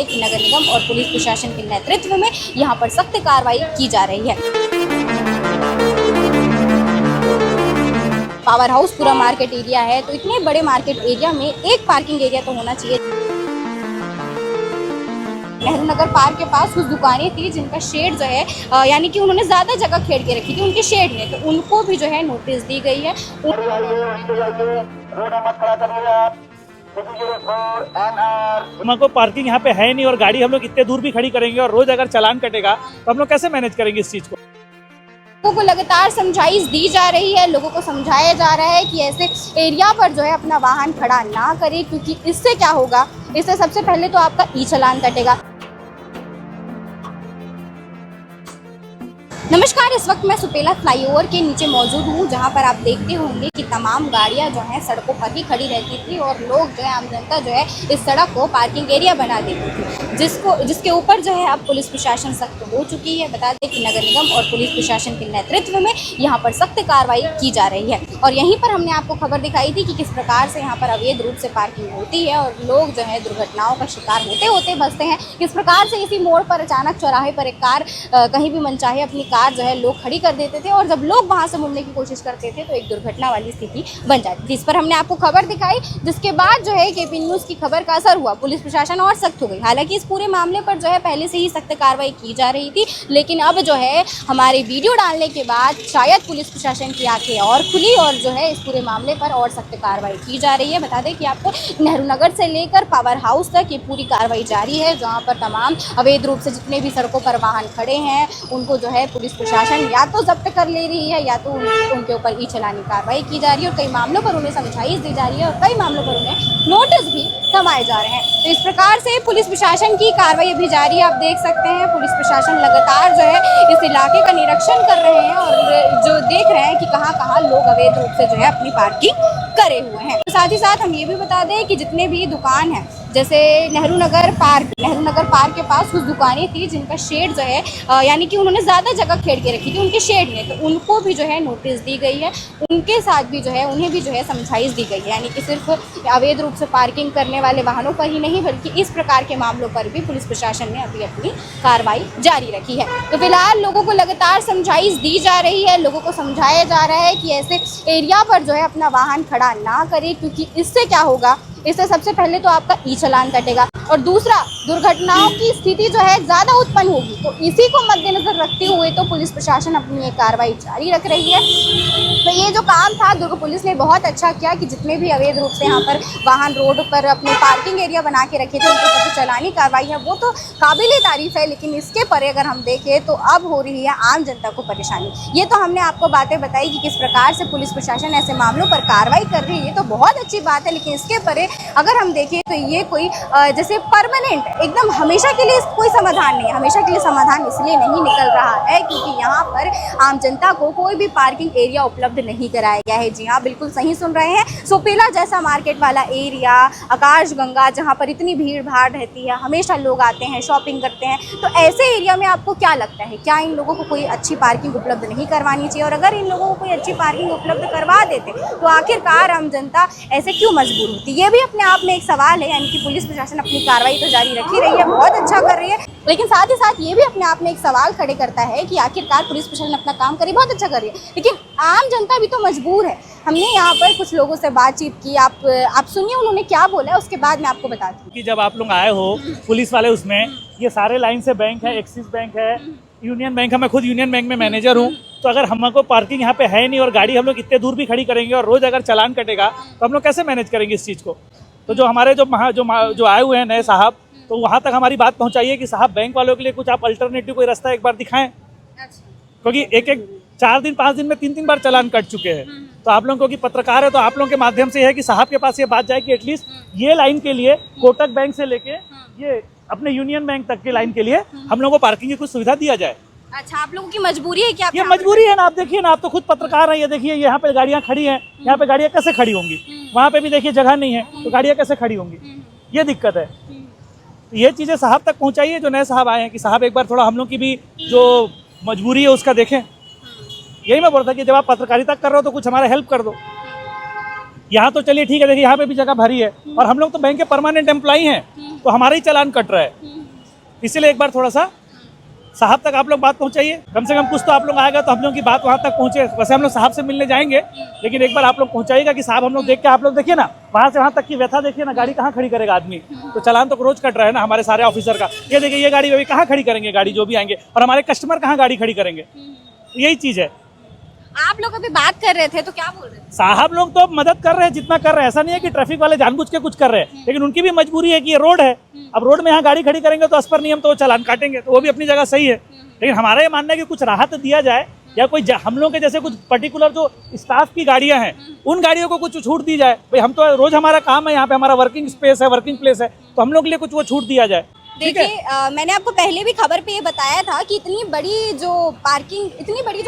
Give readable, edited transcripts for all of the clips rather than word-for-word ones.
कि नगर निगम और पुलिस प्रशासन के नेतृत्व में यहाँ पर सख्त कार्रवाई की जा रही है। पावर हाउस पूरा मार्केट एरिया है, तो इतने बड़े मार्केट एरिया में एक पार्किंग एरिया तो होना चाहिए। नेहरू नगर पार्क के पास कुछ दुकानें थी जिनका शेड जो है यानी कि उन्होंने ज़्यादा जगह खेड़ के रखी थी उनके शेड में, तो उनको भी जो है नोटिस दी गई है। हमको पार्किंग यहाँ पे है नहीं और गाड़ी हम लोग इतने दूर भी खड़ी करेंगे और रोज अगर चालान कटेगा तो हम लोग कैसे मैनेज करेंगे इस चीज को। लोगों को लगातार समझाइश दी जा रही है, लोगों को समझाया जा रहा है कि ऐसे एरिया पर जो है अपना वाहन खड़ा ना करें, क्योंकि इससे क्या होगा, इससे सबसे पहले तो आपका ई चालान कटेगा। नमस्कार, इस वक्त मैं सुपेला फ्लाईओवर के नीचे मौजूद हूँ, जहाँ पर आप देखते होंगे कि तमाम गाड़ियाँ जो हैं सड़कों पर ही खड़ी रहती थी और लोग जो है, आम जनता जो है इस सड़क को पार्किंग एरिया बना देती थी, जिसके ऊपर जो है अब पुलिस प्रशासन सख्त हो चुकी है। बता दें कि नगर निगम और पुलिस प्रशासन के नेतृत्व में यहाँ पर सख्त कार्रवाई की जा रही है। और यहीं पर हमने आपको खबर दिखाई थी कि किस प्रकार से यहाँ पर अवैध रूप से पार्किंग होती है और लोग जो है दुर्घटनाओं का शिकार होते होते बचते हैं। किस प्रकार से इसी मोड़ पर अचानक चौराहे पर एक कार कहीं भी मनचाहे अपनी कार जो है लोग खड़ी कर देते थे और जब लोग वहां से मुड़ने की कोशिश करते थे तो एक दुर्घटना वाली स्थिति बन जाती थी। इस पर हमने आपको खबर दिखाई, जिसके बाद जो है केपी न्यूज़ की खबर का असर हुआ, पुलिस प्रशासन और सख्त हो गई। हालांकि इस पूरे मामले पर जो है पहले से ही सख्त कार्रवाई की जा रही थी, लेकिन अब जो है हमारे वीडियो डालने के बाद शायद पुलिस प्रशासन की आंखें और खुली और जो है इस पूरे मामले पर और सख्त कार्रवाई की जा रही है। बता दें कि आपको नेहरू नगर से लेकर पावर हाउस तक ये पूरी कार्रवाई जारी है, जहाँ पर तमाम अवैध रूप से जितने भी सड़कों पर वाहन खड़े हैं उनको जो है पुलिस प्रशासन या तो जब्त कर ले रही है या तो उनके ऊपर ई चालानी कार्रवाई की जा रही है और कई मामलों पर उन्हें समझाइश दी जा रही है और कई मामलों पर उन्हें नोटिस भी थमाए जा रहे हैं। तो इस प्रकार से पुलिस प्रशासन की कार्रवाई अभी जारी है। आप देख सकते हैं पुलिस प्रशासन लगातार जो है इस इलाके का निरीक्षण कर रहे हैं और जो देख रहे हैं कि कहाँ कहाँ लोग अवैध रूप से जो है अपनी पार्किंग करे हुए हैं। तो साथ ही साथ हम ये भी बता दें कि जितने भी दुकान हैं, जैसे नेहरू नगर पार्क के पास कुछ दुकानें थी जिनका शेड जो है यानी कि उन्होंने ज़्यादा जगह खेड़ के रखी थी उनके शेड में, तो उनको भी जो है नोटिस दी गई है। उनके साथ भी जो है उन्हें भी जो है समझाइश दी गई है, यानी कि सिर्फ अवैध रूप से पार्किंग करने वाले वाहनों पर ही नहीं बल्कि इस प्रकार के मामलों पर भी पुलिस प्रशासन ने अभी अपनी कार्रवाई जारी रखी है। तो फिलहाल लोगों को लगातार समझाइश दी जा रही है, लोगों को समझाया जा रहा है कि ऐसे एरिया पर जो है अपना वाहन खड़ा ना करें, क्योंकि इससे क्या होगा, इससे सबसे पहले तो आपका ई चालान कटेगा और दूसरा दुर्घटनाओं की स्थिति जो है ज़्यादा उत्पन्न होगी। तो इसी को मद्देनजर रखते हुए तो पुलिस प्रशासन अपनी ये कार्रवाई जारी रख रही है। तो ये जो काम था दुर्ग पुलिस ने बहुत अच्छा किया कि जितने भी अवैध रूप से यहाँ पर वाहन रोड पर अपने पार्किंग एरिया बना के रखे थे उनके ऊपर चालानी कार्रवाई है वो तो काबिले तारीफ है, लेकिन इसके परे अगर हम देखें तो अब हो रही है आम जनता को परेशानी। ये तो हमने आपको बातें बताई कि किस प्रकार से पुलिस प्रशासन ऐसे मामलों पर कार्रवाई कर रही है, ये तो बहुत अच्छी बात है, लेकिन इसके परे अगर हम देखें तो ये कोई जैसे परमानेंट एकदम हमेशा के लिए कोई समाधान नहीं है। हमेशा के लिए समाधान इसलिए नहीं निकल रहा है क्योंकि यहाँ पर आम जनता को कोई भी पार्किंग एरिया उपलब्ध नहीं कराया गया है। जी हाँ, बिल्कुल सही सुन रहे हैं, सुपेला जैसा मार्केट वाला एरिया, आकाश गंगा जहाँ पर इतनी भीड़ भाड़ रहती है, हमेशा लोग आते हैं शॉपिंग करते हैं, तो ऐसे एरिया में आपको क्या लगता है, क्या इन लोगों को कोई अच्छी पार्किंग उपलब्ध नहीं करवानी चाहिए? और अगर इन लोगों को कोई अच्छी पार्किंग उपलब्ध करवा देते तो आखिरकार आम जनता ऐसे क्यों मजबूर होती? ये भी अपने आप में एक सवाल है। यानी कि पुलिस प्रशासन अपनी कार्रवाई तो जारी रख ही रही है, बहुत अच्छा कर रही है, लेकिन साथ ही साथ ये भी अपने आप में एक सवाल खड़े करता है कि आखिरकार पुलिस प्रशासन अपना काम करे, बहुत अच्छा कर रही है, लेकिन आम जनता भी तो मजबूर है। हमने यहाँ पर कुछ लोगों से बातचीत की, आप सुनिए उन्होंने क्या बोला है, उसके बाद मैं आपको बताती हूँ। कि जब आप लोग आए हो पुलिस वाले, उसमें ये सारे लाइन से बैंक है, एक्सिस बैंक है, यूनियन बैंक है, मैं खुद यूनियन बैंक में मैनेजर हूँ। तो अगर हमको पार्किंग यहाँ पे है नहीं और गाड़ी हम लोग इतने दूर भी खड़ी करेंगे और रोज अगर चालान कटेगा तो हम लोग कैसे मैनेज करेंगे इस चीज़ को? तो जो हमारे जो आए हुए हैं नए साहब, तो वहाँ तक हमारी बात पहुँचाइए कि साहब बैंक वालों के लिए कुछ आप अल्टरनेटिव कोई रास्ता एक बार दिखाएं, क्योंकि एक 4 दिन 5 दिन में 3 बार चालान कट चुके हैं। तो आप लोगों की पत्रकार है तो आप लोगों के माध्यम से है कि साहब के पास ये बात जाए कि एटलीस्ट ये लाइन के लिए कोटक बैंक से लेके ये अपने यूनियन बैंक तक के लाइन के लिए हम लोगों को पार्किंग की कुछ सुविधा दिया जाए। अच्छा, आप लोगों की मजबूरी है क्या? ये मजबूरी है ना, आप देखिए ना, आप तो खुद पत्रकार हैं, ये देखिए यहाँ पे गाड़ियाँ खड़ी हैं, यहाँ पे गाड़ियाँ कैसे खड़ी होंगी? वहाँ पे भी देखिए जगह नहीं है तो गाड़ियाँ कैसे खड़ी होंगी? ये दिक्कत है। तो ये चीज़ें साहब तक पहुँचाइए जो नए साहब आए हैं कि साहब एक बार थोड़ा हम लोग की भी जो मजबूरी है उसका देखें। यही मैं बोलता कि जब आप पत्रकारिता कर रहे हो तो कुछ हमारा हेल्प कर दो। यहाँ तो चलिए ठीक है, देखिए यहाँ पे भी जगह भरी है और हम लोग तो बैंक के परमानेंट एम्प्लॉई हैं तो हमारा ही चालान कट रहा है। इसीलिए एक बार थोड़ा सा साहब तक आप लोग बात पहुंचाइए, कम से कम कुछ तो आप लोग आएगा तो हम लोग की बात वहां तक पहुंचे। वैसे हम लोग साहब से मिलने जाएंगे, लेकिन एक बार आप लोग पहुंचाइएगा कि साहब हम लोग देख के, आप लोग देखिए ना वहां से वहां तक की व्यथा देखिए ना, गाड़ी कहाँ खड़ी करेगा आदमी। तो चालान तो रोज कट रहा है ना हमारे सारे ऑफिसर का। ये देखिए ये गाड़ी अभी कहाँ खड़ी करेंगे, गाड़ी जो भी आएंगे, और हमारे कस्टमर कहाँ गाड़ी खड़ी करेंगे, यही चीज है। आप लोग अभी बात कर रहे थे तो क्या बोल रहे थे? साहब लोग तो मदद कर रहे हैं जितना कर रहे हैं, ऐसा नहीं है कि ट्रैफिक वाले जानबूझ के कुछ कर रहे हैं, लेकिन उनकी भी मजबूरी है कि ये रोड है। अब रोड में यहाँ गाड़ी खड़ी करेंगे तो अस्पर नियम तो वो चालान काटेंगे, तो वो भी अपनी जगह सही है। लेकिन हमारा ये मानना है कि कुछ राहत दिया जाए, या कोई हम लोग के जैसे कुछ पर्टिकुलर जो स्टाफ की गाड़ियां हैं उन गाड़ियों को कुछ छूट दी जाए। भाई हम तो रोज हमारा काम है, यहाँ पे हमारा वर्किंग स्पेस है, वर्किंग प्लेस है, तो हम लोग के लिए कुछ वो छूट दिया जाए। देखिए मैंने आपको पहले भी खबर पे ये बताया था कि इतनी बड़ी जो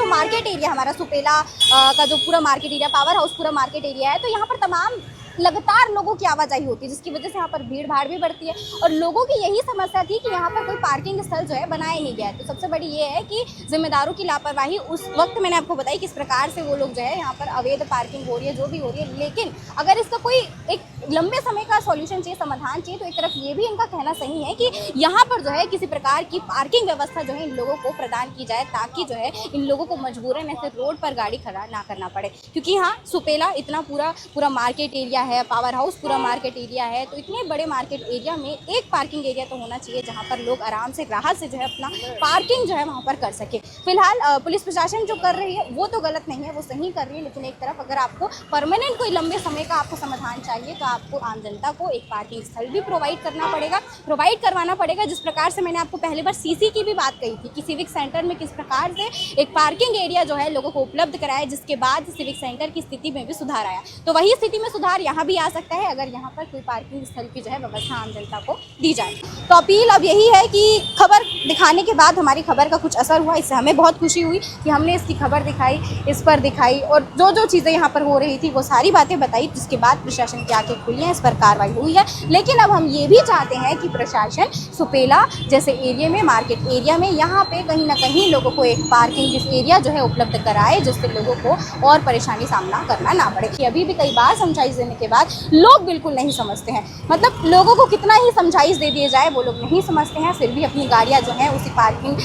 मार्केट एरिया हमारा सुपेला का जो पूरा मार्केट एरिया, पावर हाउस पूरा मार्केट एरिया है, तो यहाँ पर तमाम लगातार लोगों की आवाजाही होती है, जिसकी वजह से यहाँ पर भीड़ भाड़ भी बढ़ती है। और लोगों की यही समस्या थी कि यहाँ पर कोई पार्किंग स्थल जो है बनाया नहीं गया है। तो सबसे बड़ी ये है कि जिम्मेदारों की लापरवाही, उस वक्त मैंने आपको बताई किस प्रकार से वो लोग जो है यहाँ पर अवैध पार्किंग हो रही है, जो भी हो रही है। लेकिन अगर इसका कोई एक लंबे समय का सॉल्यूशन चाहिए, समाधान चाहिए, तो एक तरफ ये भी इनका कहना सही है कि यहाँ पर जो है किसी प्रकार की पार्किंग व्यवस्था जो है इन लोगों को प्रदान की जाए, ताकि जो है इन लोगों को मजबूरन ऐसे रोड पर गाड़ी खड़ा ना करना पड़े। क्योंकि हाँ, सुपेला इतना पूरा मार्केट एरिया है, पावर हाउस पूरा मार्केट एरिया है, तो इतने बड़े मार्केट एरिया में एक पार्किंग एरिया तो होना चाहिए जहाँ पर लोग आराम से, राहत से जो है अपना पार्किंग जो है वहाँ पर कर सके। फिलहाल पुलिस प्रशासन जो कर रही है वो तो गलत नहीं है, वो सही कर रही है। लेकिन एक तरफ अगर आपको परमानेंट कोई लंबे समय का आपको समाधान चाहिए, तो आपको आम जनता को एक पार्किंग स्थल भी प्रोवाइड करवाना पड़ेगा। जिस प्रकार से मैंने आपको पहले बार सीसी की भी बात कही थी कि सिविक सेंटर में किस प्रकार से एक पार्किंग एरिया जो है लोगों को उपलब्ध कराया, जिसके बाद सिविक सेंटर की स्थिति में भी सुधार आया। तो वही स्थिति में सुधार यहाँ भी आ सकता है अगर यहाँ पर कोई पार्किंग स्थल की जो है व्यवस्था आम जनता को दी जाए। तो अपील अब यही है कि खबर दिखाने के बाद हमारी खबर का कुछ असर हुआ, इससे हमें बहुत खुशी हुई कि हमने इसकी खबर दिखाई, इस पर दिखाई, और जो चीज़ें यहाँ पर हो रही थी वो सारी बातें बताई, जिसके बाद प्रशासन की आंखें खुली हैं, इस पर कार्रवाई हुई है। लेकिन अब हम ये भी चाहते हैं कि प्रशासन सुपेला जैसे एरिया में, मार्केट एरिया में, यहाँ पे कहीं ना कहीं लोगों को एक पार्किंग एरिया जो है उपलब्ध कराए, जिससे लोगों को और परेशानी सामना करना ना पड़े। कि अभी भी कई बार समझाइश देने के बाद लोग बिल्कुल नहीं समझते हैं। मतलब लोगों को कितना ही समझाइश दे दिए जाए वो लोग नहीं समझते हैं, फिर भी अपनी गाड़ियाँ जो हैं उसी पार्किंग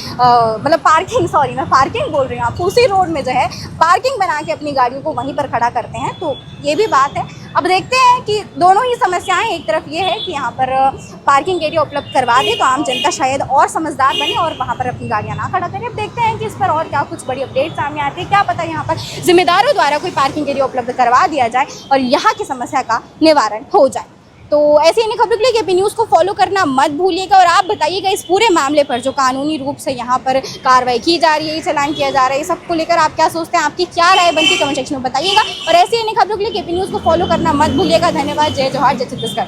बोल रही हूँ आपको, उसी रोड में जो है पार्किंग बना के अपनी गाड़ियों को वहीं पर खड़ा करते हैं। तो ये भी बात है। अब देखते हैं कि दोनों ही समस्याएं, एक तरफ ये है कि यहाँ पर पार्किंग एरिया उपलब्ध करवा दे तो आम जनता शायद और समझदार बने और वहाँ पर अपनी गाड़ियाँ ना खड़ा करें। अब देखते हैं कि इस पर और क्या कुछ बड़ी अपडेट सामने आती है। क्या पता यहाँ पर जिम्मेदारों द्वारा कोई पार्किंग एरिया उपलब्ध करवा दिया जाए और यहाँ की समस्या का निवारण हो जाए। तो ऐसे ही खबरों के लिए केपी न्यूज़ को फॉलो करना मत भूलिएगा। और आप बताइएगा इस पूरे मामले पर जो कानूनी रूप से यहाँ पर कार्रवाई की जा रही है, चालान किया जा रहा है, सबको लेकर आप क्या सोचते हैं, आपकी क्या राय बनती है कमेंट सेक्शन में बताइएगा। और ऐसे ही खबरों के लिए केपी न्यूज़ को फॉलो करना मत भूलिएगा। धन्यवाद। जय जोहार, जय छत्तीसगढ़।